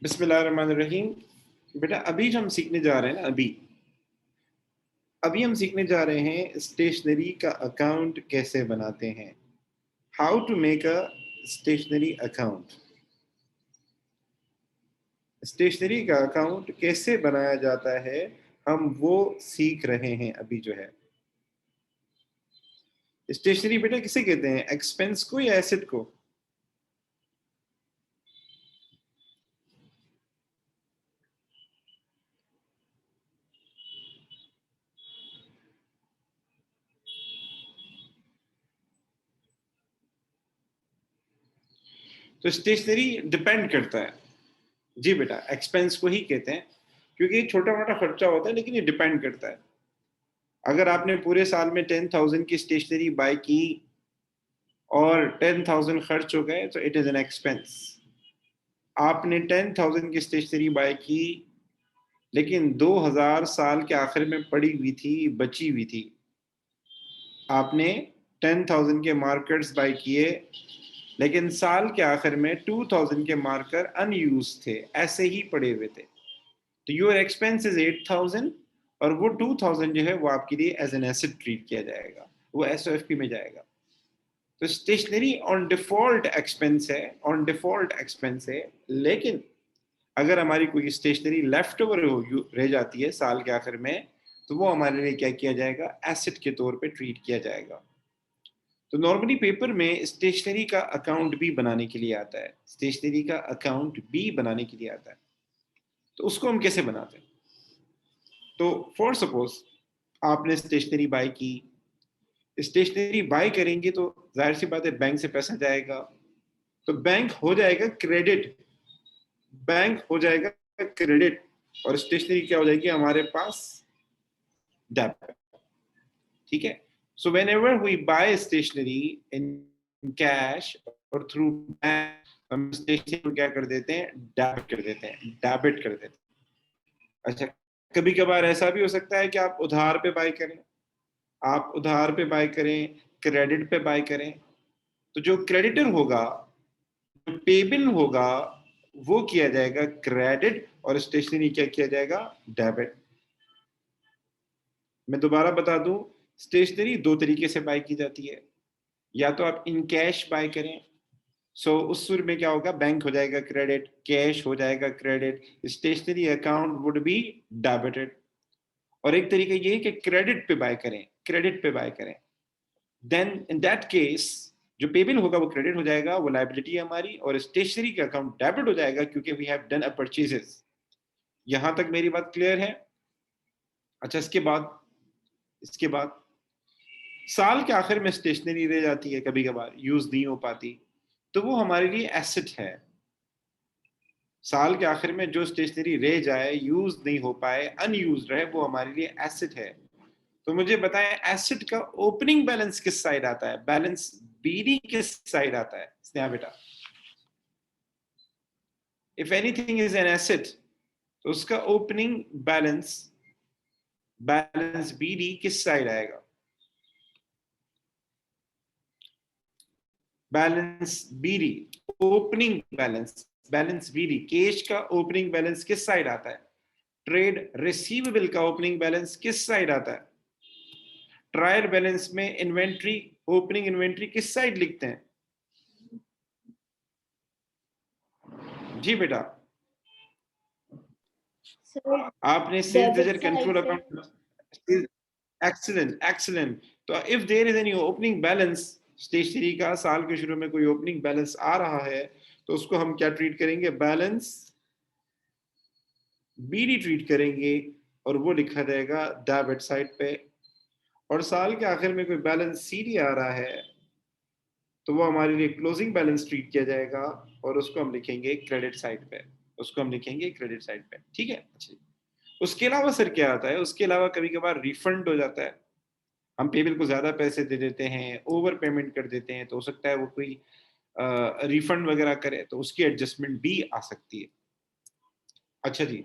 बिस्मिल्लाहिर्रहमानिर्रहीम। बेटा अभी हम सीखने जा रहे हैं ना, अभी हम सीखने जा रहे हैं स्टेशनरी का अकाउंट कैसे बनाते हैं। How to make a stationery account. Stationery का अकाउंट कैसे बनाया जाता है, हम वो सीख रहे हैं अभी जो है। स्टेशनरी बेटा किसे कहते हैं, एक्सपेंस को या एसेट को? तो स्टेशनरी डिपेंड करता है। जी बेटा, एक्सपेंस को ही कहते हैं क्योंकि छोटा मोटा खर्चा होता है, लेकिन ये डिपेंड करता है। अगर आपने पूरे साल में 10,000 की स्टेशनरी बाय की और 10,000 खर्च हो गए तो इट इज एन एक्सपेंस। आपने 10,000 की स्टेशनरी बाय की लेकिन 2,000 साल के आखिर में पड़ी हुई थी, बची हुई थी। आपने 10,000 के मार्कर्स बाय किए लेकिन साल के आखिर में 2,000 के मार्कर अनयूज थे, ऐसे ही पड़े हुए थे। तो योर एक्सपेंस इज 8,000 और वो 2,000 जो है वो आपके लिए एज एन एसेट ट्रीट किया जाएगा, वो एसओएफपी में जाएगा। तो स्टेशनरी ऑन डिफॉल्ट एक्सपेंस है, ऑन डिफॉल्ट एक्सपेंस है। लेकिन अगर हमारी कोई स्टेशनरी लेफ्ट ओवर रह जाती है साल के आखिर में, तो वो हमारे लिए क्या किया जाएगा, एसेट के तौर पे ट्रीट किया जाएगा। तो नॉर्मली पेपर में स्टेशनरी का अकाउंट भी बनाने के लिए आता है, स्टेशनरी का अकाउंट भी बनाने के लिए आता है। तो उसको हम कैसे बनाते हैं? तो फॉर सपोज आपने स्टेशनरी बाय की, स्टेशनरी बाय करेंगे तो जाहिर सी बात है बैंक से पैसा जाएगा, तो बैंक हो जाएगा क्रेडिट, बैंक हो जाएगा क्रेडिट, और स्टेशनरी क्या हो जाएगी हमारे पास, डेबिट। ठीक है। So whenever we buy stationery in cash और थ्रू बैंक, हम स्टेशनरी को क्या कर देते हैं, डेबिट कर देते हैं, डेबिट कर देते हैं। अच्छा, कभी कभार ऐसा भी हो सकता है कि आप उधार पे बाय करें, आप उधार पे बाय करें, क्रेडिट पे बाय करें। तो जो क्रेडिटर होगा, जो पेबल होगा, वो किया जाएगा क्रेडिट, और स्टेशनरी क्या किया जाएगा, डेबिट। मैं दोबारा बता दूं, स्टेशनरी दो तरीके से बाय की जाती है। या तो आप इन कैश बाय करें, सो उस सूर में क्या होगा, बैंक हो जाएगा क्रेडिट, कैश हो जाएगा credit, stationery account would be debited. और एक तरीका ये है कि क्रेडिट पे बाय करें, क्रेडिट पे बाय करें। देन इन दैट केस जो पेबल होगा वो क्रेडिट हो जाएगा, वो लाइबिलिटी है हमारी, और स्टेशनरी का अकाउंट डेबिट हो जाएगा क्योंकि we have done a purchases. यहां तक मेरी बात क्लियर है? अच्छा, इसके बाद साल के आखिर में स्टेशनरी रह जाती है, कभी कभार यूज नहीं हो पाती, तो वो हमारे लिए एसेट है। साल के आखिर में जो स्टेशनरी रह जाए, यूज नहीं हो पाए, अनयूज रहे, वो हमारे लिए एसेट है। तो मुझे बताएं, एसेट का ओपनिंग बैलेंस किस साइड आता है, बैलेंस बीडी किस साइड आता है स्नेहा बेटा? If anything is an asset तो उसका ओपनिंग बैलेंस, बैलेंस बीडी किस साइड आएगा? Balance BD, opening balance, balance BD, cash का ओपनिंग बैलेंस किस साइड आता है? ट्रेड रिसीवेबल का ओपनिंग बैलेंस किस साइड आता है? ट्रायल बैलेंस में इन्वेंट्री, ओपनिंग इन्वेंट्री किस साइड लिखते हैं? जी बेटा, सर आपने sales debit ledger side control पे। Account, excellent excellent. तो if there is any opening balance, stationery का साल के शुरू में कोई ओपनिंग बैलेंस आ रहा है, तो उसको हम क्या ट्रीट करेंगे, बैलेंस बीडी ट्रीट करेंगे, और वो लिखा जाएगा डेबिट साइड पे। और साल के आखिर में कोई बैलेंस सीडी आ रहा है तो वो हमारे लिए क्लोजिंग बैलेंस ट्रीट किया जाएगा, और उसको हम लिखेंगे क्रेडिट साइड पे, उसको हम लिखेंगे क्रेडिट साइड पे। ठीक है। अच्छा, उसके अलावा सर क्या आता है, उसके अलावा कभी कभार रिफंड हो जाता है, हम पेबल को ज्यादा पैसे दे देते हैं, ओवर पेमेंट कर देते हैं, तो हो सकता है वो कोई रिफंड वगैरह करे, तो उसकी एडजस्टमेंट भी आ सकती है। अच्छा जी,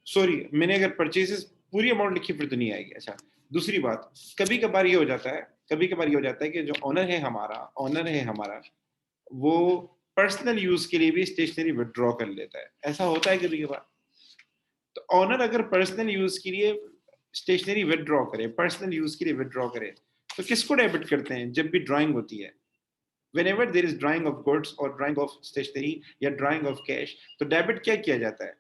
सॉरी, मैंने अगर परचेजेस पूरी अमाउंट लिखी फिर तो नहीं आएगी। अच्छा, दूसरी बात, कभी कभार ये हो जाता है, कभी कभार ये हो जाता है कि जो ऑनर है हमारा, ऑनर है हमारा, वो पर्सनल यूज के लिए भी स्टेशनरी विड्रॉ कर लेता है। ऐसा होता है कभी कभार। तो ऑनर अगर पर्सनल यूज के लिए स्टेशनरी विड्रॉ करे, पर्सनल यूज के लिए विड्रॉ करे, तो किसको डेबिट करते हैं? जब भी ड्राइंग होती है, whenever there is drawing of goods or drawing of stationery या drawing of cash, तो डेबिट क्या किया जाता है?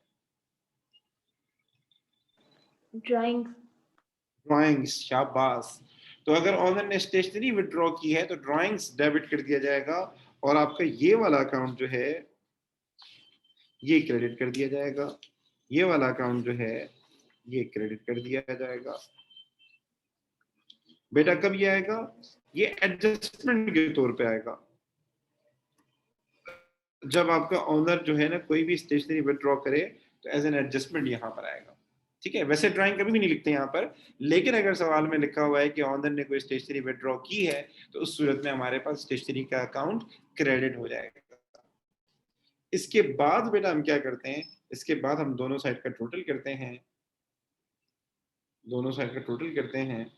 ड्राइंग। ड्राइंग्स, शाबाश। तो अगर ऑनर ने स्टेशनरी विड्रॉ की है तो ड्राइंग्स डेबिट कर दिया जाएगा, और आपका ये वाला अकाउंट जो है ये क्रेडिट कर दिया जाएगा। ये वाला अकाउंट जो है ये क्रेडिट कर दिया जाएगा। बेटा कब ये आएगा? ये एडजस्टमेंट के तौर पे आएगा। जब आपका ऑनर जो है ना कोई भी स्टेशनरी विड्रॉ करे तो एज एन एडजस्टमेंट यहाँ पर आएगा। ठीक है, वैसे ड्राइंग कभी भी नहीं लिखते यहाँ पर, लेकिन अगर सवाल में लिखा हुआ है कि ऑनर ने कोई स्टेशनरी विड्रॉ की है तो उस सूरत में हमारे पास स्टेशनरी का अकाउंट क्रेडिट हो जाएगा। इसके बाद बेटा हम क्या करते हैं? इसके बाद हम दोनों साइड का टोटल करते हैं, दोनों साइड का टोटल करते हैं,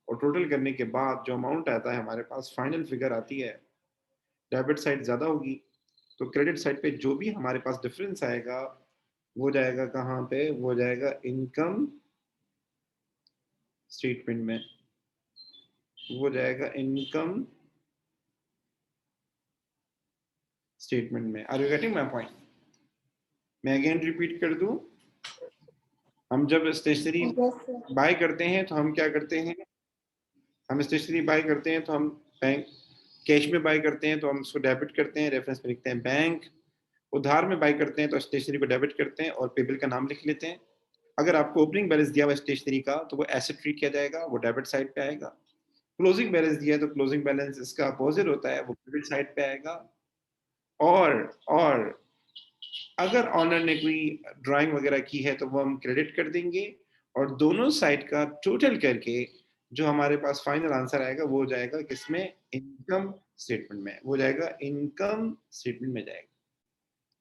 और टोटल करने के बाद जो अमाउंट आता है हमारे पास, फाइनल फिगर आती है, डेबिट साइड ज्यादा होगी तो क्रेडिट साइड पे जो भी हमारे पास डिफरेंस आएगा वो जाएगा कहाँ पे? वो जाएगा इनकम स्टेटमेंट में, वो जाएगा इनकम स्टेटमेंट में। Are you getting my point? मैं अगेन रिपीट कर दूं, हम जब स्टेशनरी बाय करते हैं तो हम क्या करते हैं? हम स्टेशनरी बाय करते हैं तो हम बैंक कैश में बाय करते हैं तो हम उसको डेबिट करते हैं, रेफरेंस में लिखते हैं बैंक। उधार में बाय करते हैं तो स्टेशनरी को डेबिट करते हैं और पेबल का नाम लिख लेते हैं। अगर आपको ओपनिंग बैलेंस दिया हुआ स्टेशनरी का तो वो एसेट ट्रीट किया जाएगा, वो डेबिट साइड पे आएगा। क्लोजिंग बैलेंस दिया है तो क्लोजिंग बैलेंस इसका अपोजिट होता है, वो क्रेडिट साइड पे आएगा। और अगर ऑनर ने कोई ड्राइंग वगैरह की है तो वो हम क्रेडिट कर देंगे, और दोनों साइड का टोटल करके जो हमारे पास फाइनल आंसर आएगा वो जाएगा किसमें? इनकम स्टेटमेंट में, वो जाएगा इनकम स्टेटमेंट में जाएगा।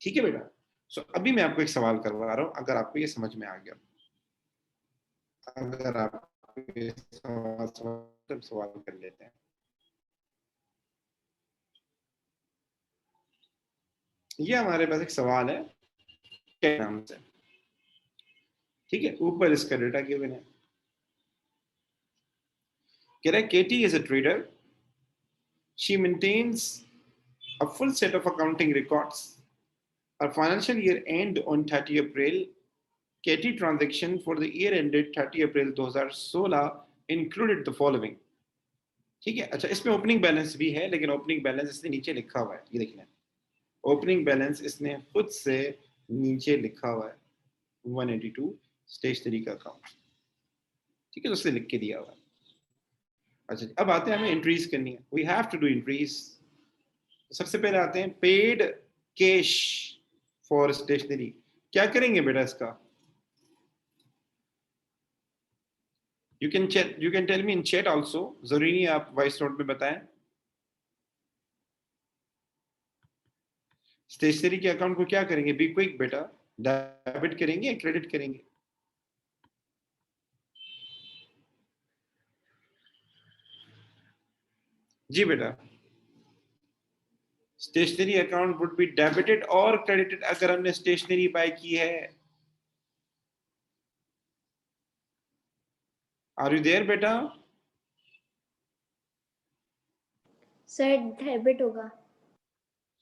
ठीक है बेटा? सो अभी मैं आपको एक सवाल करवा रहा हूं, अगर आपको ये समझ में आ गया, अगर आपको ये सवाल कर लेते हैं। ये हमारे पास एक सवाल है क्या नाम से, ठीक है, ऊपर इसका डेटा गिवन है। कह रहा है Katie is a trader, she maintains a full set of accounting records. Her financial year end on 30 April. Katie transaction for the year ended 30 April 2016 included the following. ठीक है, अच्छा इसमें ओपनिंग बैलेंस भी है, लेकिन ओपनिंग बैलेंस इसने नीचे लिखा हुआ है, ये देखना, ओपनिंग बैलेंस इसने खुद से नीचे लिखा हुआ है 182 स्टेशनरी का अकाउंट। ठीक है, तो उसने लिख के दिया हुआ है। अच्छा अब आते हैं, हमें एंट्रीज करनी है, we have to do entries. सबसे पहले आते हैं पेड कैश फॉर स्टेशनरी। क्या करेंगे बेटा इसका? You can tell me in chat also, जरूरी नहीं आप वॉइस नोट में बताएं। स्टेशनरी के अकाउंट को क्या करेंगे? बी क्विक बेटा, डेबिट करेंगे या क्रेडिट करेंगे? जी बेटा, stationery account would be debited और क्रेडिटेड अगर हमने स्टेशनरी बाय की है। आर यू देयर बेटा? सर डेबिट होगा।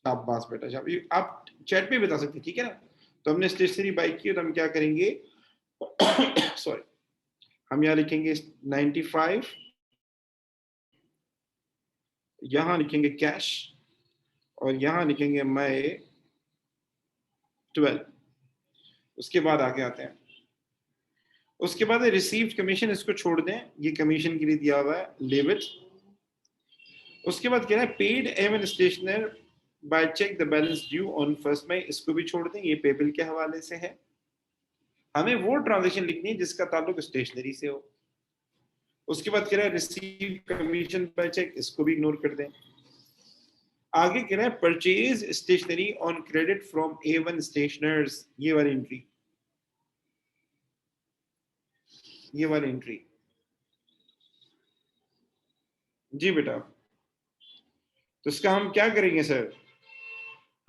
शाबाश बेटा, शाबाश। आप चैट पे बता सकते हैं, ठीक है ना? तो हमने स्टेशनरी बाय की तो हम क्या करेंगे? सॉरी, हम यहाँ लिखेंगे 95, यहां लिखेंगे कैश, और यहां लिखेंगे मई 12। उसके बाद आगे आते हैं, उसके बाद रिसीव्ड कमीशन, इसको छोड़ दें, ये कमीशन के लिए दिया हुआ है, लीव इट। उसके बाद कह रहा है paid A one stationer by cheque the balance due on 1 May, इसको भी छोड़ दें, ये पेबल के हवाले से है। हमें वो ट्रांजेक्शन लिखनी है जिसका ताल्लुक स्टेशनरी से हो। उसके बाद कह रहा है रिसीव कमीशन बाय चेक, इसको भी इग्नोर कर दें। आगे कह रहा है purchase stationery on credit from A1 stationers, ये वाली एंट्री, ये वाली एंट्री। जी बेटा, तो इसका हम क्या करेंगे सर?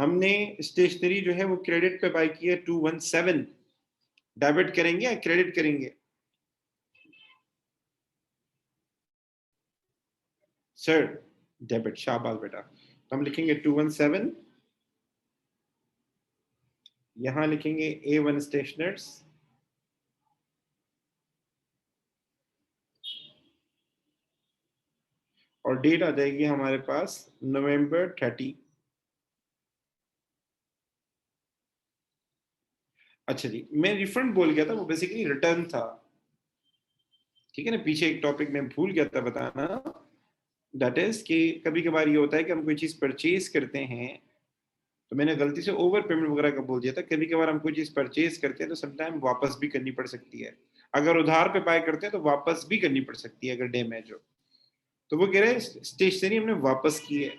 हमने स्टेशनरी जो है वो क्रेडिट पे बाय की है 217, डेबिट करेंगे या क्रेडिट करेंगे? सर डेबिट, शाबाश बेटा। तो हम लिखेंगे 217, यहां लिखेंगे A1 स्टेशनर्स, और डेट आ जाएगी हमारे पास नवंबर 30। अच्छा जी, मैं रिफंड बोल गया था, वो बेसिकली रिटर्न था, ठीक है ना। पीछे एक टॉपिक में भूल गया था बताना, दैट इज कि कभी कभार ये होता है कि हम कोई चीज परचेज करते हैं, तो मैंने गलती से ओवर पेमेंट वगैरह का बोल दिया था। कभी कभार हम कोई चीज परचेज करते हैं तो समटाइम वापस भी करनी पड़ सकती है। अगर उधार पे बाय करते हैं तो वापस भी करनी पड़ सकती है अगर डैमेज हो। तो वो कह रहे हैं स्टेशनरी हमने वापस की है।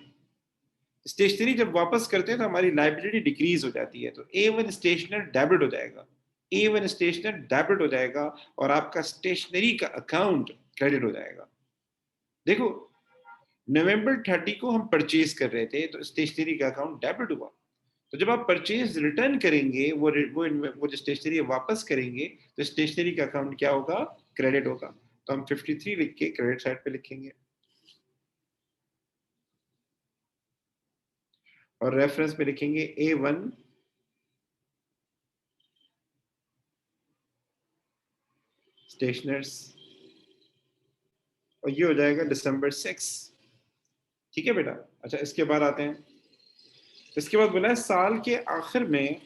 स्टेशनरी जब वापस करते हैं तो हमारी लाइबिलिटी डिक्रीज हो जाती है, तो A1 स्टेशनर डेबिट हो जाएगा, A1 स्टेशनर डेबिट हो जाएगा, और आपका स्टेशनरी का अकाउंट क्रेडिट हो जाएगा। देखो, नवंबर 30 को हम परचेज कर रहे थे तो स्टेशनरी का अकाउंट डेबिट हुआ। तो जब आप परचेज रिटर्न करेंगे, वो जो स्टेशनरी वापस करेंगे, तो स्टेशनरी का अकाउंट क्या होगा? क्रेडिट होगा। तो हम 53 लिख के क्रेडिट साइड पे लिखेंगे, और रेफरेंस पे लिखेंगे A1 स्टेशनर्स, और ये हो जाएगा दिसंबर 6। ठीक है बेटा। अच्छा, इसके बाद आते हैं, इसके बाद बोला है साल के आखिर में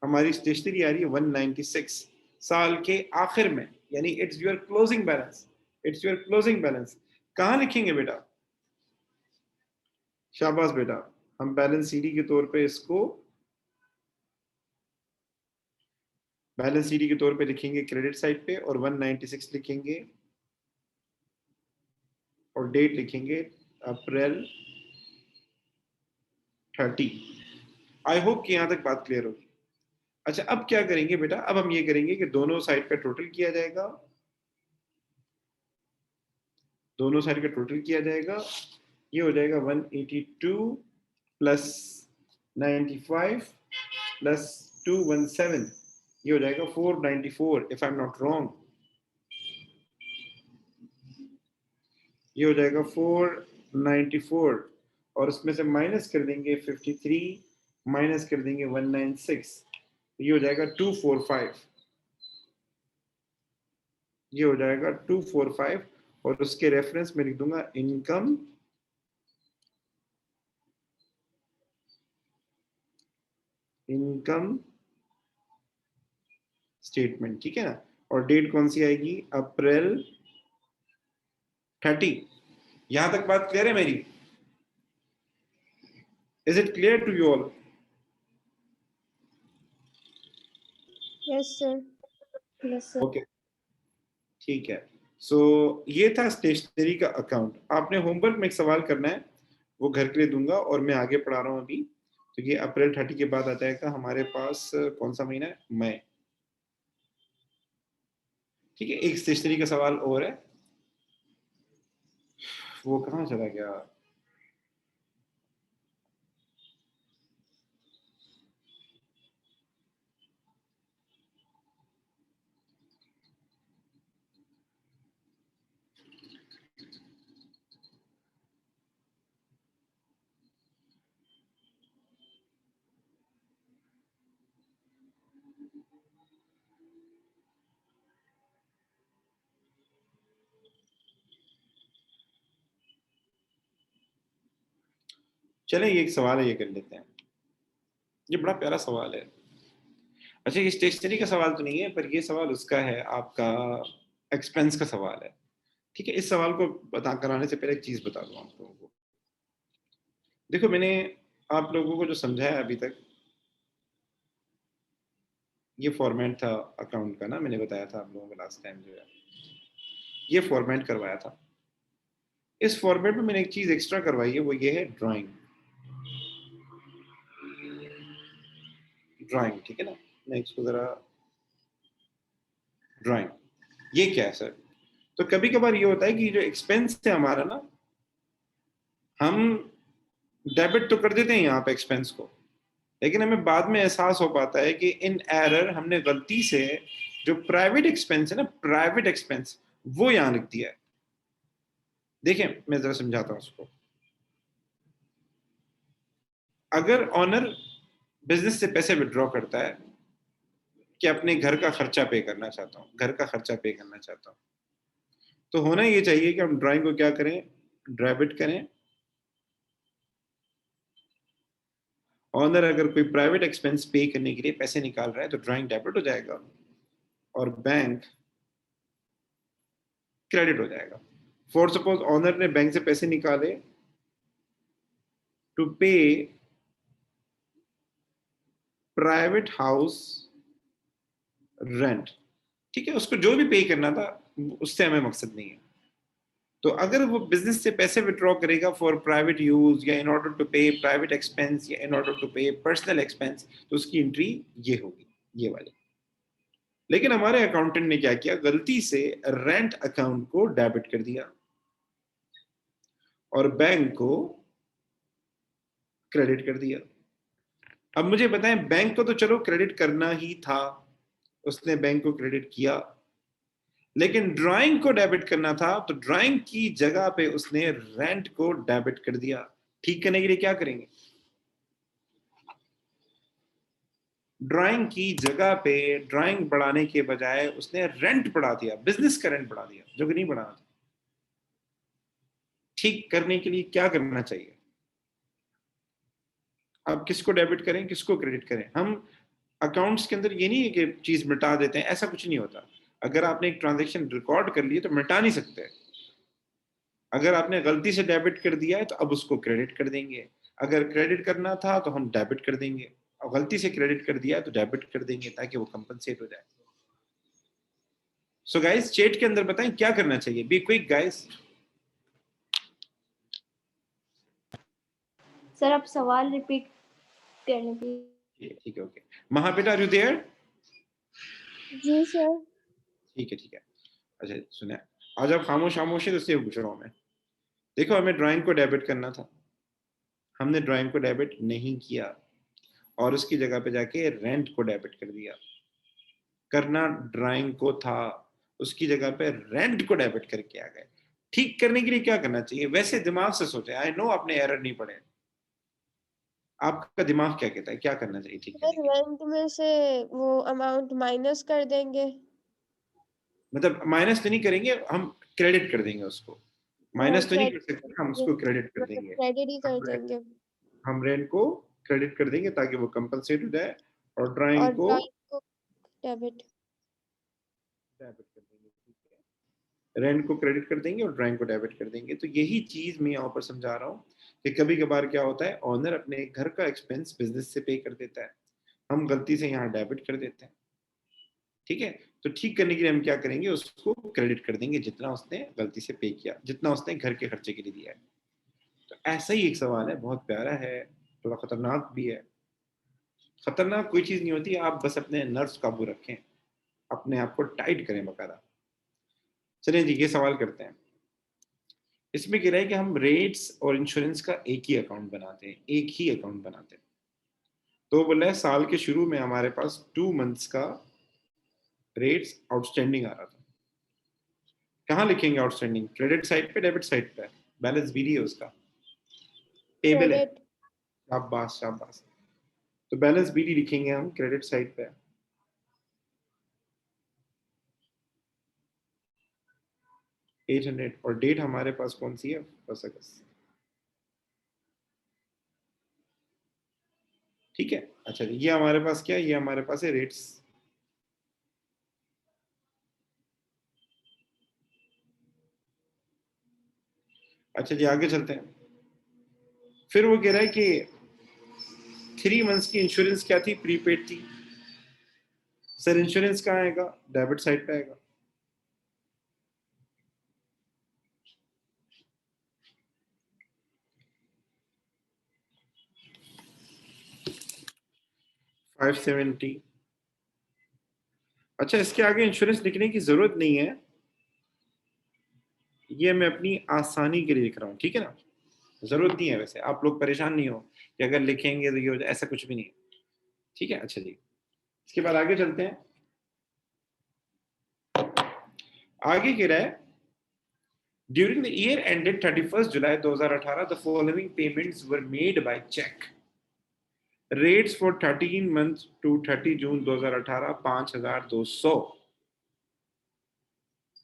हमारी स्टेशनरी आ रही है 196, साल के आखिर में, यानी it's your closing balance, it's your closing balance. कहां लिखेंगे बेटा? शाबाश बेटा, हम बैलेंस सीडी के तौर पे इसको, बैलेंस सीडी के तौर पे लिखेंगे क्रेडिट साइड पे, और 196 लिखेंगे, और डेट लिखेंगे अप्रैल 30। आई होप कि यहां तक बात क्लियर होगी। अच्छा, अब क्या करेंगे बेटा? अब हम ये करेंगे कि दोनों साइड का टोटल किया जाएगा, दोनों साइड का टोटल किया जाएगा। ये हो जाएगा 182 प्लस 95 प्लस 217, ये हो जाएगा 494 if I am not wrong. ये हो जाएगा 494, और उसमें से माइनस कर देंगे 53, माइनस कर देंगे 196, ये हो जाएगा 245, ये हो जाएगा 245, और उसके रेफरेंस में लिख दूंगा इनकम, इनकम स्टेटमेंट, ठीक है ना। और डेट कौन सी आएगी? अप्रैल 30। यहां तक बात क्लियर है मेरी? Is it clear to you all? Yes, sir. Yes, sir. Okay, ठीक है। सो ये था स्टेशनरी का अकाउंट। आपने होमवर्क में एक सवाल करना है, वो घर के लिए दूंगा, और मैं आगे पढ़ा रहा हूँ अभी। तो ये अप्रैल 30 के बाद आ जाएगा हमारे पास, कौन सा महीना है? मई। ठीक है, एक स्टेशनरी का सवाल और है, वो कहाँ चला गया? चले, ये एक सवाल है, ये कर लेते हैं। ये बड़ा प्यारा सवाल है। अच्छा, ये स्टेशनरी का सवाल तो नहीं है, पर ये सवाल उसका है, आपका एक्सपेंस का सवाल है। ठीक है, इस सवाल को बता कराने से पहले एक चीज बता दूं आप लोगों को। देखो, मैंने आप लोगों को जो समझाया अभी तक, ये फॉर्मेट था अकाउंट का ना, मैंने बताया था आप लोगों को लास्ट टाइम जो है, ये फॉर्मेट करवाया था। इस फॉर्मेट में मैंने एक चीज एक्स्ट्रा करवाई है, वो ये है ड्राइंग। ड्राइंग, ठीक है ना। मैं इसको जरा, ड्राइंग, ये क्या है सर? तो कभी कभार ये होता है कि जो एक्सपेंस है हमारा ना, हम डेबिट तो कर देते हैं यहाँ पे एक्सपेंस को, लेकिन हमें बाद में एहसास हो पाता है कि इन एरर हमने गलती से जो प्राइवेट एक्सपेंस है ना, प्राइवेट एक्सपेंस, वो यहां लिख दिया है। देखें मैं जरा समझाता हूं उसको। अगर ऑनर बिजनेस से पैसे विड्रॉ करता है कि अपने घर का खर्चा पे करना चाहता हूँ, घर का खर्चा पे करना चाहता हूँ, तो होना ये चाहिए कि हम ड्राइंग को क्या करें, डेबिट करें। ऑनर अगर कोई प्राइवेट एक्सपेंस पे करने के लिए पैसे निकाल रहा है तो ड्राइंग डेबिट हो जाएगा और बैंक क्रेडिट हो जाएगा। फॉर सपोज ऑनर ने बैंक से पैसे निकाले टू पे प्राइवेट हाउस रेंट, ठीक है, उसको जो भी पे करना था उससे हमें मकसद नहीं है। तो अगर वो बिजनेस से पैसे विड्रॉ करेगा फॉर प्राइवेट यूज या इन ऑर्डर टू पे प्राइवेट एक्सपेंस या इन ऑर्डर टू पे पर्सनल एक्सपेंस, तो उसकी एंट्री ये होगी, ये वाली। लेकिन हमारे अकाउंटेंट ने क्या किया, गलती से रेंट अकाउंट को डेबिट कर दिया और बैंक को क्रेडिट कर दिया। अब मुझे बताएं, बैंक को तो चलो क्रेडिट करना ही था, उसने बैंक को क्रेडिट किया, लेकिन ड्राइंग को डेबिट करना था तो ड्राइंग की जगह पे उसने रेंट को डेबिट कर दिया। ठीक करने के लिए क्या करेंगे, ड्राइंग की जगह पे ड्राइंग बढ़ाने के बजाय उसने रेंट बढ़ा दिया, बिजनेस का रेंट बढ़ा दिया जो कि नहीं बढ़ाना था। ठीक करने के लिए क्या करना चाहिए, अब किसको डेबिट करें किसको क्रेडिट करें। हम अकाउंट्स के अंदर ये नहीं है कि चीज मिटा देते हैं, ऐसा कुछ नहीं होता। अगर आपने एक ट्रांजेक्शन रिकॉर्ड कर ली तो मिटा नहीं सकते। अगर आपने गलती से डेबिट कर दिया है तो अब उसको क्रेडिट कर देंगे, अगर क्रेडिट करना था तो हम डेबिट कर देंगे, और गलती से क्रेडिट कर दिया है तो डेबिट कर देंगे ताकि वो कंपनसेट हो जाए। सो गाइस चैट के अंदर बताएं क्या करना चाहिए, बी क्विक गाइस। सर आप सवाल रिपीट करने प्लीज। ठीक है, ओके। महाबेटा आर यू देयर? जी सर। ठीक है। अच्छा सुने, आज आप खामोश खामोश है तो इसलिए पूछ रहा हूँ मैं। देखो हमें ड्राइंग को डेबिट करना था, हमने ड्राइंग को डेबिट नहीं किया और उसकी जगह पे जाके रेंट को डेबिट कर दिया। करना ड्राइंग को था, उसकी जगह पे रेंट को डेबिट करके आ गए। ठीक करने के लिए क्या करना चाहिए, वैसे दिमाग से सोचे, आई नो आपने एरर नहीं पढ़े, आपका दिमाग क्या कहता है क्या करना चाहिए ठीक करने सर के लिए। रेंट में से वो अमाउंट माइनस कर देंगे। मतलब माइनस तो नहीं करेंगे, हम क्रेडिट कर देंगे उसको। हाँ माइनस तो नहीं कर क्रेडिट सकते, हम उसको क्रेडिट कर मतलब देंगे। क्रेडिट ही कर देंगे। हम रेंट को क्रेडिट कर देंगे ताकि वो कंपनसेट हो जाए और ड्राइंग और को ड्राइंग को डेबिट। डेबिट कर देंगे, ठीक है। रेंट को क्रेडिट कर देंगे और ड्राइंग को डेबिट कर देंगे। तो यही चीज मैं यहाँ पर समझा रहा हूँ कि कभी कभार क्या होता है, ऑनर अपने घर का एक्सपेंस बिजनेस से पे कर देता है, हम गलती से यहाँ डेबिट कर देते हैं, ठीक है। तो ठीक करने के लिए हम क्या करेंगे, उसको क्रेडिट कर देंगे जितना उसने गलती से पे किया, जितना उसने घर के खर्चे के लिए दिया है। तो ऐसा ही एक सवाल है, बहुत प्यारा है, थोड़ा खतरनाक भी है। खतरनाक कोई चीज नहीं होती, आप बस अपने नर्व्स काबू रखें, अपने आप को टाइट करें बकायदा। चलिए जी ये सवाल करते हैं। इसमें कह रहा है कि हम रेट्स और इंश्योरेंस का एक ही अकाउंट बनाते हैं, एक ही अकाउंट बनाते हैं। तो बोला है साल के शुरू में हमारे पास 2 मंथ्स का रेट्स आउटस्टैंडिंग आ रहा था। कहाँ लिखेंगे आउटस्टैंडिंग, क्रेडिट साइड पे डेबिट साइड पे, बैलेंस बीडी है उसका, टेबल है। क्रेडिट। शाबाश शाबाश। तो बैलेंस बीडी लिखेंगे हम क्रेडिट साइड पे, 800, और डेट हमारे पास कौन सी है, 1 अगस्त, ठीक है। अच्छा जी ये हमारे पास क्या है, ये हमारे पास है रेट्स। अच्छा जी आगे चलते हैं। फिर वो कह रहा है कि 3 मंथ्स की इंश्योरेंस क्या थी, प्रीपेड थी। सर इंश्योरेंस कहाँ आएगा, डेबिट साइड पे आएगा। $570। अच्छा इसके आगे इंश्योरेंस लिखने की जरूरत नहीं है, ये मैं अपनी आसानी के लिए लिख रहा हूँ, ठीक है ना। जरूरत नहीं है, वैसे आप लोग परेशान नहीं हो कि अगर लिखेंगे तो ये हो जाए, ऐसा कुछ भी नहीं है। ठीक है, अच्छा जी, इसके बाद आगे चलते हैं। आगे कह रहा है during the year ended 31 July 2018 the following payments were made by cheque. Rates for 13 month to 30 June 2018 5200।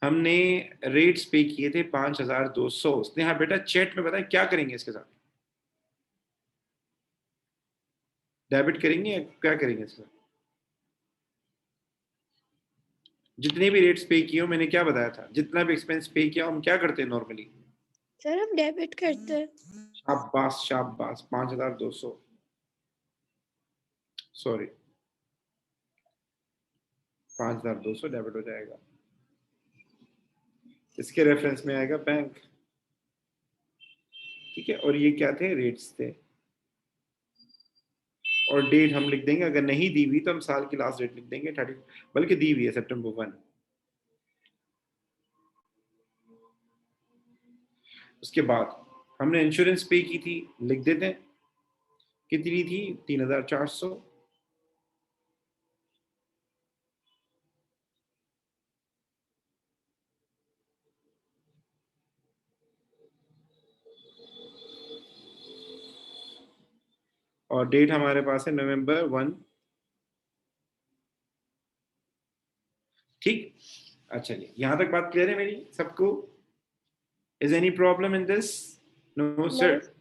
हमने रेट्स पे किए थे 5200। उसने हाँ बेटा चैट में बताया क्या करेंगे इसके साथ, डेबिट करेंगे या क्या करेंगे इसके साथ? जितने भी रेट्स पे किए हो, मैंने क्या बताया था, जितना भी एक्सपेंस पे किया हम क्या करते हैं नॉर्मली? सर हम डेबिट करते हैं। शाबाश शाबाश, 5200, सॉरी 5200 डेबिट हो जाएगा। इसके रेफरेंस में आएगा बैंक, ठीक है। और ये क्या थे, रेट्स थे। और डेट हम लिख देंगे, अगर नहीं दी हुई तो हम साल की लास्ट डेट लिख देंगे 30, बल्कि दी हुई है September 1। उसके बाद हमने इंश्योरेंस पे की थी, लिख देते हैं कितनी थी, 3400। और डेट हमारे पास है November 1, ठीक। अच्छा जी, यहां तक बात क्लियर है मेरी सबको? Is any problem in this? No नहीं। सर।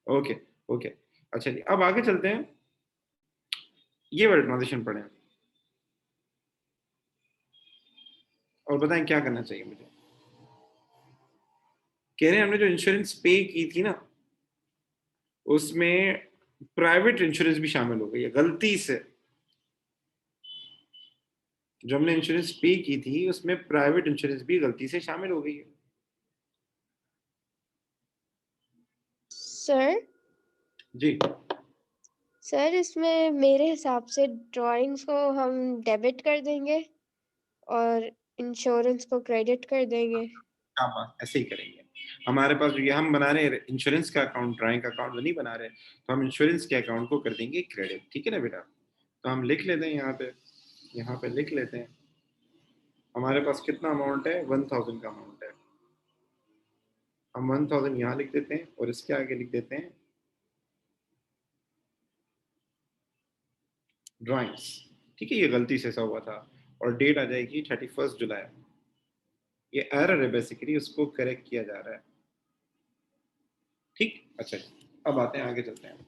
ओके ओके, अच्छा जी, अब आगे चलते हैं। ये वर्ड ट्रांजिशन पढ़ें और बताएं क्या करना चाहिए मुझे। कह रहे हैं हमने जो इंश्योरेंस पे की थी ना, उसमें प्राइवेट इंश्योरेंस भी शामिल हो गई है गलती से। जो हमने इंश्योरेंस पे की थी उसमें प्राइवेट इंश्योरेंस भी गलती से शामिल हो गई है। सर जी, सर इसमें मेरे हिसाब से ड्राइंग्स को हम डेबिट कर देंगे और इंश्योरेंस को क्रेडिट कर देंगे। हाँ ऐसे ही करेंगे। हमारे पास जो ये हम बना रहे हैं इंश्योरेंस का अकाउंट, ड्राइंग का अकाउंट नहीं बना रहे, तो हम इंश्योरेंस के अकाउंट को कर देंगे क्रेडिट, ठीक है ना बेटा? तो हम लिख लेते हैं यहाँ पे लिख लेते हैं। हमारे पास कितना अमाउंट है, 1000 का अमाउंट है। हम 1000 यहाँ लिख देते हैं और इसके आगे लिख देते हैं ड्राइंग्स, ठीक है। ये गलती से ऐसा हुआ था। और डेट आ जाएगी 31 जुलाई। ये एरर है बेसिकली, उसको करेक्ट किया जा रहा है, ठीक। अच्छा, अब आते हैं आगे, चलते हैं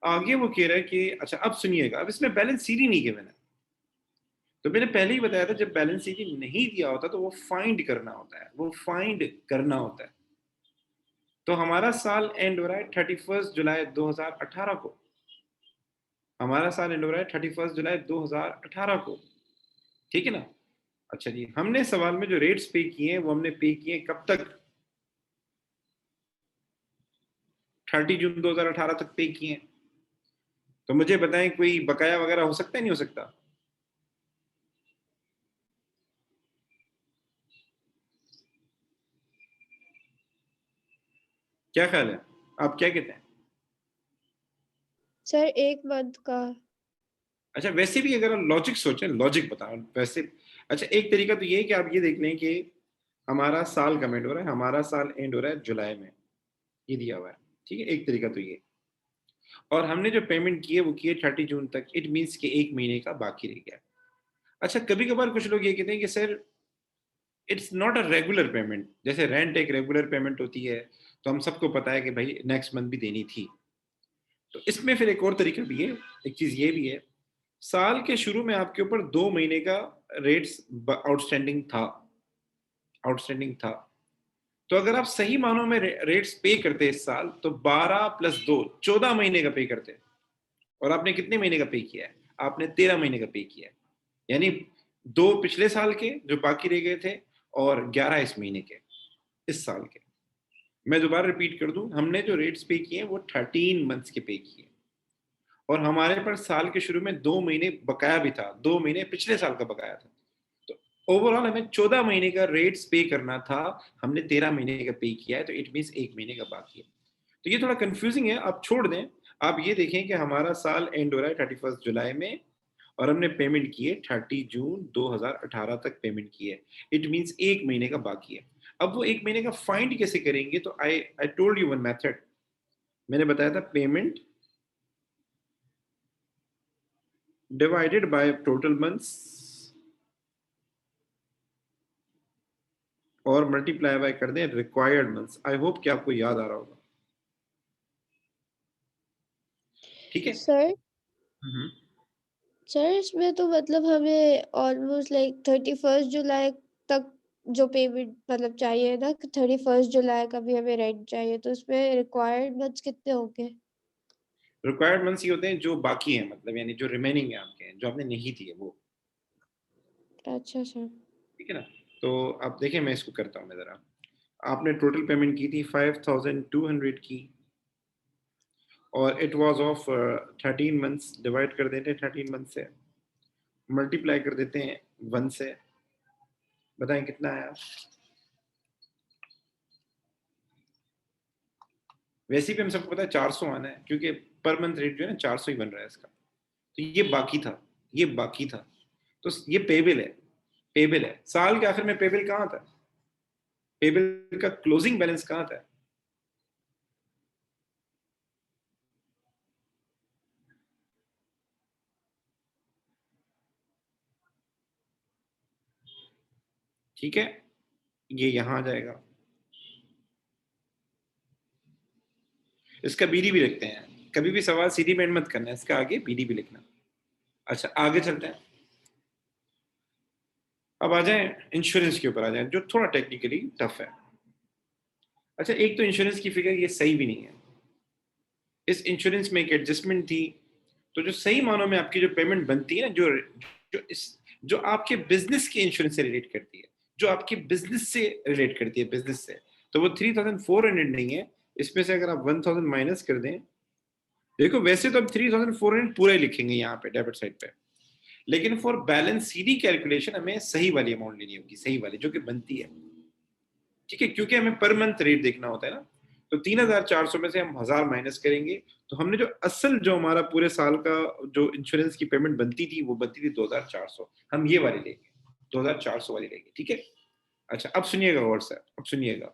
आगे। वो कह रहा है कि अच्छा अब सुनिएगा, अब इसमें बैलेंस शीट ही नहीं गिवन है। तो मैंने पहले ही बताया था जब बैलेंस शीट नहीं दिया होता तो वो फाइंड करना होता है, वो फाइंड करना होता है। तो हमारा साल एंड हो रहा है 31 जुलाई 2018 को। हमारा साल एंड हो रहा है 31 जुलाई 2018 को, ठीक है ना? अच्छा जी, हमने सवाल में जो रेट्स पे किए हैं वो हमने पे किए कब तक, 30 जून 2018 तक पे किए हैं। तो मुझे बताएं कोई बकाया वगैरह हो सकता है, नहीं हो सकता? क्या ख्याल है, आप क्या कहते हैं? सर एक मंथ का। अच्छा, वैसे भी अगर हम लॉजिक सोचें, लॉजिक बताओ वैसे। अच्छा, एक तरीका तो ये है कि आप ये देख लें कि हमारा साल कब एंड हो रहा है, हमारा साल एंड हो रहा है जुलाई में, ये दिया हुआ है, ठीक है। एक तरीका तो ये, और हमने जो पेमेंट की है वो की है 30 जून तक, इट मीन्स कि एक महीने का बाकी रह गया। अच्छा, कभी कभार कुछ लोग ये कहते हैं कि sir it's not a regular payment, जैसे रेंट एक रेगुलर पेमेंट होती है, तो हम सबको पता है कि भाई नेक्स्ट मंथ भी देनी थी। तो इसमें फिर एक और तरीका भी है, एक चीज ये भी है, साल के शुरू में आपके ऊपर 2 महीने का रेट्स आउटस्टैंडिंग था। तो अगर आप सही मानों में रेट्स पे करते इस साल, तो 12 + 2 14 महीने का पे करते। और आपने कितने महीने का पे किया है? आपने 13 महीने का पे किया है। यानी 2 पिछले साल के जो बाकी रह गए थे, और 11 इस महीने के, इस साल के। मैं दोबारा रिपीट कर दूं, हमने जो रेट्स पे किए हैं वो 13 मंथ्स के पे किए, और हमारे पास साल के शुरू में 2 महीने बकाया भी था, 2 महीने पिछले साल का बकाया था। तो ओवरऑल हमें 14 महीने का रेट्स पे करना था, हमने 13 महीने का पे किया है, तो इट मीन एक महीने का बाकी है। तो ये थोड़ा कंफ्यूजिंग है, आप छोड़ दें। आप ये देखें कि हमारा साल एंड हो रहा है 31 जुलाई में और हमने पेमेंट की है 30 जून 2018 तक पेमेंट की है। इट मींस 1 महीने का बाकी है। अब वो 1 महीने का फाइंड कैसे करेंगे? तो I told you one method, मैंने बताया था payment divided by total months और मल्टीप्लाई बाय कर दें रिक्वायर्ड मंथ्स। आई होप कि आपको याद आ रहा होगा। ठीक है। सर हम्म। सर इसमें तो मतलब हमें ऑलमोस्ट लाइक 31 जुलाई तक जो पेमेंट मतलब चाहिए ना, 31 जुलाई का भी हमें रेंट चाहिए, तो इसमें रिक्वायर्ड मंथ्स कितने होंगे? रिक्वायर्ड मंथ्स ये होते हैं जो बाकी हैं, मतलब यानी जो रिमेनिंग है आपके, जो आपने नहीं दिए वो। अच्छा सर। ठीक है ना? तो आप देखें, मैं इसको करता हूँ मैं जरा। आपने टोटल पेमेंट की थी 5200 की और it was of 13 months. Divide कर देते हैं 13 मंथ से, मल्टीप्लाई कर देते हैं 1 से, बताएं कितना आया? वैसे भी हम सबको पता है 400 आना है, क्योंकि पर मंथ रेट जो है ना 400 ही बन रहा है इसका। तो ये बाकी था, ये बाकी था, तो ये पेबल है। पेबल है, साल के आखिर में पेबल कहाँ था? पेबल का क्लोजिंग बैलेंस कहाँ था? ठीक है, ये यहां आ जाएगा। इसका बीडी भी लिखते हैं, कभी भी सवाल सीधी में मत करना, इसका आगे बीडी भी लिखना। अच्छा, आगे चलते हैं। अब आ जाए इंश्योरेंस के ऊपर, आ जाए जो थोड़ा टेक्निकली टफ है। अच्छा, एक तो इंश्योरेंस की फिगर ये सही भी नहीं है। इस इंश्योरेंस में एक एडजस्टमेंट थी, तो जो सही मानों में आपकी जो पेमेंट बनती है ना, जो इस जो आपके बिजनेस के इंश्योरेंस से रिलेट करती है, जो आपके बिजनेस से रिलेट करती है, बिजनेस से, तो वो 3400 नहीं है। इसमें से अगर आप 1000 माइनस कर दें, देखो वैसे तो हम 3400 पूरा ही लिखेंगे यहाँ पे डेबिट साइड पे, लेकिन फॉर बैलेंस सीडी कैलकुलेशन हमें सही वाली अमाउंट लेनी होगी, सही वाली जो कि बनती है। ठीक है, क्योंकि हमें पर मंथ रेट देखना होता है ना। तो 3400 में से हम 1000 माइनस करेंगे, तो हमने जो असल जो हमारा पूरे साल का जो इंश्योरेंस की पेमेंट बनती थी वो बनती थी 2400। हम ये वाली लेंगे, 2400 वाली लेंगे। ठीक है। अच्छा, अब सुनिएगा गौर से, अब सुनिएगा।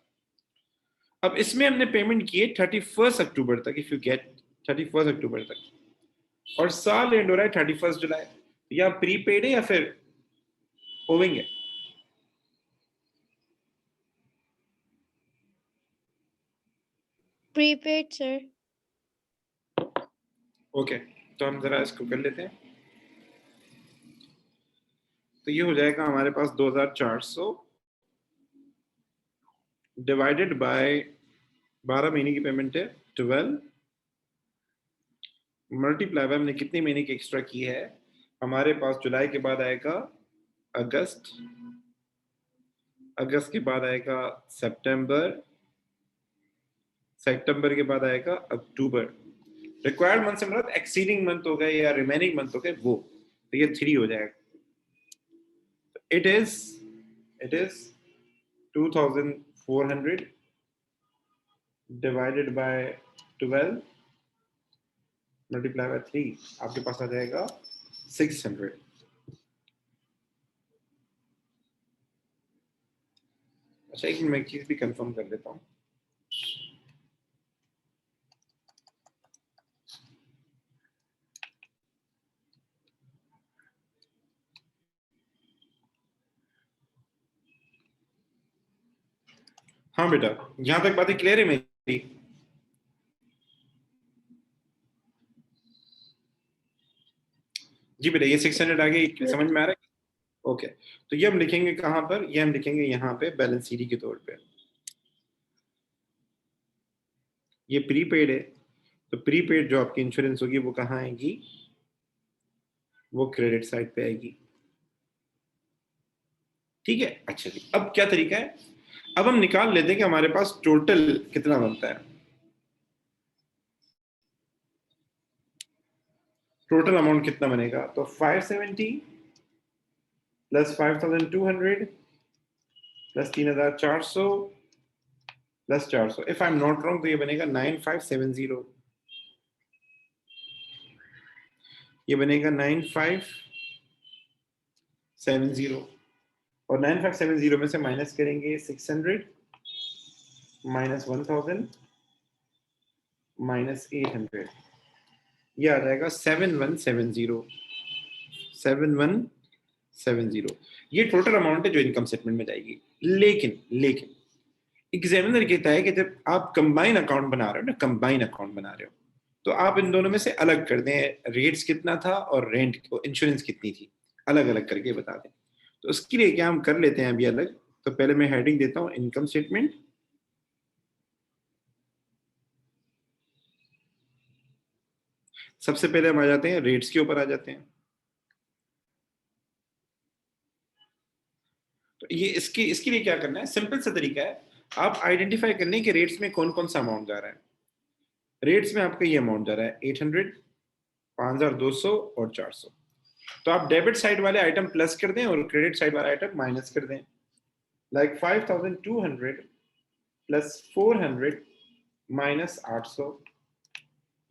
अब इसमें हमने पेमेंट की है 31 अक्टूबर तक, इफ यू गेट 31 अक्टूबर तक, और साल एंड हो रहा है 31 जुलाई। या प्रीपेड है या फिर ओविंग है? Prepaid sir. ओके, तो हम जरा इसको कर लेते हैं। तो ये हो जाएगा हमारे पास 2400 डिवाइडेड बाय 12 महीने की पेमेंट है 12, मल्टीप्लाई बाय हमने कितने महीने की एक्स्ट्रा की है, हमारे पास जुलाई के बाद आएगा अगस्त, अगस्त के बाद आएगा सितंबर, सितंबर के बाद आएगा अक्टूबर। रिक्वायर्ड मंथ से मतलब एक्सीडिंग मंथ हो गए या रिमेनिंग मंथ हो गए वो, तो ये 3 हो जाएगा। It is it is 2400 divided by 12 multiply by 3, आपके पास आ जाएगा 600। अच्छा, एक मिनट मैं एक चीज भी कंफर्म कर देता हूँ। हाँ बेटा, यहां तक बातें क्लियर है मेरी? जी बेटा, ये 600 आ गया, समझ में आ रहा है? ओके, तो ये हम लिखेंगे कहां पर? ये हम लिखेंगे यहाँ पे बैलेंस सीडी के तौर पे। ये प्रीपेड है, तो प्रीपेड जो आपकी इंश्योरेंस होगी वो कहाँ आएगी? वो क्रेडिट साइड पे आएगी। ठीक है। अच्छा जी, अब क्या तरीका है? अब हम निकाल लेते हैं कि हमारे पास टोटल कितना बनता है। टोटल अमाउंट कितना बनेगा? तो 570 plus 5200 plus 3400 plus 400, if I am not wrong तो ये बनेगा 9570। ये बनेगा 9570 और 9570 में से माइनस करेंगे 600 माइनस 1000 माइनस 800, ये आ जाएगा 7170 7170। ये टोटल अमाउंट है जो इनकम स्टेटमेंट में जाएगी। लेकिन लेकिन एग्जामिनर कहता है कि जब आप कंबाइन अकाउंट बना रहे हो ना, कंबाइन अकाउंट बना रहे हो, तो आप इन दोनों में से अलग कर दें, रेट्स कितना था और रेंट इंश्योरेंस कितनी थी, अलग अलग करके बता दें। तो उसके लिए क्या हम कर लेते हैं अभी अलग। तो पहले मैं हेडिंग देता हूं इनकम स्टेटमेंट। सबसे पहले हम आ जाते हैं रेट्स के ऊपर आ जाते हैं। तो ये इसके लिए क्या करना है, सिंपल सा तरीका है। आप आइडेंटिफाई करने के रेट्स में कौन कौन सा अमाउंट जा रहा है। रेट्स में आपका ये अमाउंट जा रहा है 800, 5200 और 400। तो आप डेबिट साइड वाले आइटम प्लस कर दें और क्रेडिट साइड वाला आइटम माइनस कर दें। Like 5200 plus 400 minus 800,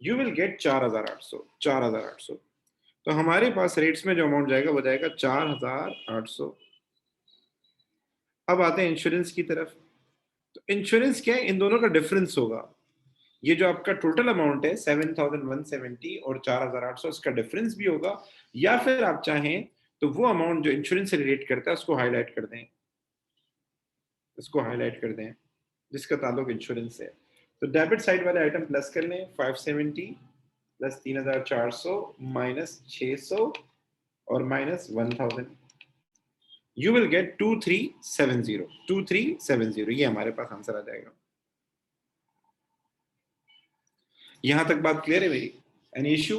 you will get 4800। 4800। तो हमारे पास रेट्स में जो अमाउंट जाएगा वो जाएगा 4800। अब आते हैं इंश्योरेंस की तरफ। तो इंश्योरेंस क्या है, इन दोनों का डिफरेंस होगा। ये जो आपका टोटल अमाउंट है 7170 और 4800, इसका डिफरेंस भी होगा। या फिर आप चाहें तो वो अमाउंट जो इंश्योरेंस से रिलेट करता है उसको हाईलाइट कर दें, इसको हाईलाइट कर दें जिसका ताल्लुक इंश्योरेंस से है। तो डेबिट साइड वाले आइटम प्लस कर लें, 570 प्लस 3400 माइनस 600 और माइनस 1000, यू विल गेट 2370। 2370 ये हमारे पास आंसर आ जाएगा। यहां तक बात क्लियर है मेरी? Any issue?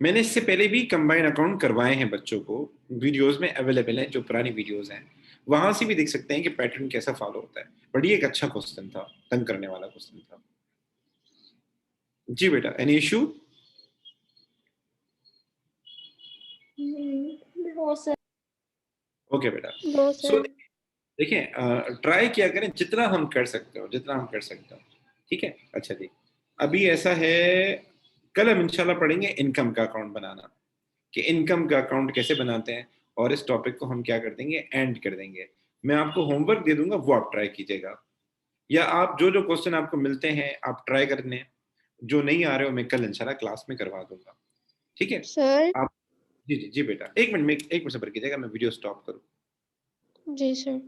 मैंने इससे पहले भी कंबाइन अकाउंट करवाए हैं बच्चों को, वीडियोस में अवेलेबल हैं, जो पुरानी वीडियोस हैं वहां से भी देख सकते हैं कि पैटर्न कैसा फॉलो होता है। बट ये एक अच्छा क्वेश्चन था, तंग करने वाला क्वेश्चन था। जी बेटा, any issue? No sir. Okay बेटा। No so sir. देखिए, ट्राई किया करें जितना हम कर सकते हो, जितना हम कर सकते हो। ठीक है, अच्छा जी। अभी ऐसा है, कल हम इंशाल्लाह पढ़ेंगे इनकम का अकाउंट बनाना, कि इनकम का अकाउंट कैसे बनाते हैं। और इस टॉपिक को हम क्या कर देंगे, एंड कर देंगे। मैं आपको होमवर्क दे दूंगा, वो आप ट्राई कीजिएगा। या आप जो जो क्वेश्चन आपको मिलते हैं आप ट्राई कर लें, जो नहीं आ रहे हो मैं कल इंशाल्लाह क्लास में करवा दूंगा। ठीक है सर। आप? जी जी जी बेटा, एक मिनट में, एक मिनट सब्र कीजिएगा, मैं वीडियो स्टॉप करूँ। जी सर।